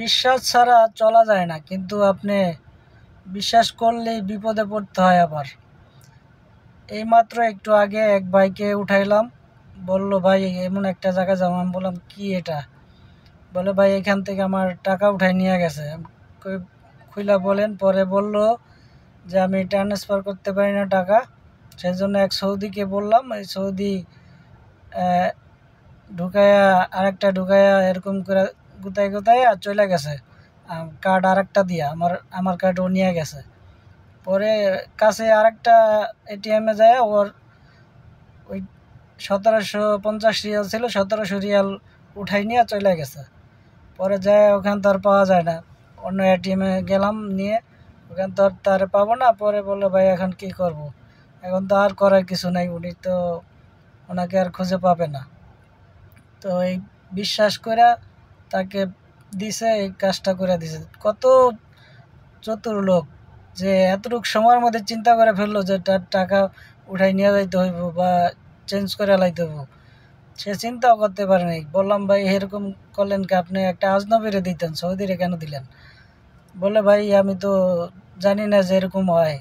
বিশ্বাস ছাড়া চলা যায় না, কিন্তু আপনি বিশ্বাস করলেই বিপদে পড়তে হয় আবার। এইমাত্র একটু আগে এক ভাইকে উঠাইলাম, বলল ভাই এমন একটা জায়গায় যাবো। আমি বললাম কি এটা? বলে ভাই এখান থেকে আমার টাকা উঠাই নিয়ে গেছে। আমি কই খুইলা বলেন। পরে বলল যে আমি ট্রান্সফার করতে পারি না টাকা, সেই জন্য এক সৌদিকে বললাম। এই সৌদি ঢুকাইয়া আরেকটা ঢুকাইয়া এরকম করে গুতাই গুতাইয়া চলে গেছে। কার্ড আরেকটা দিয়া আমার কার্ড ও নিয়ে গেছে। পরে কাছে আরেকটা এটিএমে যায় ওর ওই 1750 রিয়াল ছিল, 1700 রিয়াল উঠাই নিয়ে চলে গেছে। পরে যায় ওখান তো আর পাওয়া যায় না। অন্য এটিএমে গেলাম নিয়ে, ওখান তো আর তার পাবো না। পরে বললো ভাই এখন কি করব? এখন তো আর করার কিছু নাই, উনি তো ওনাকে আর খুঁজে পাবে না। তো এই বিশ্বাস করে তাকে দিছে, এই কাজটা করে দিছে। কত চতুর লোক যে এতটুকু সময়ের মধ্যে চিন্তা করে ফেললো যে তার টাকা উঠাই নিয়ে যাইতে হইব বা চেঞ্জ করে লাইতে হইব। সে চিন্তাও করতে পারে নাই। বললাম ভাই এরকম করলেন কি? আপনি একটা আজনবীরে দিতেন, সৌদিরে কেন দিলেন? বলে ভাই আমি তো জানি না যে এরকম হয়।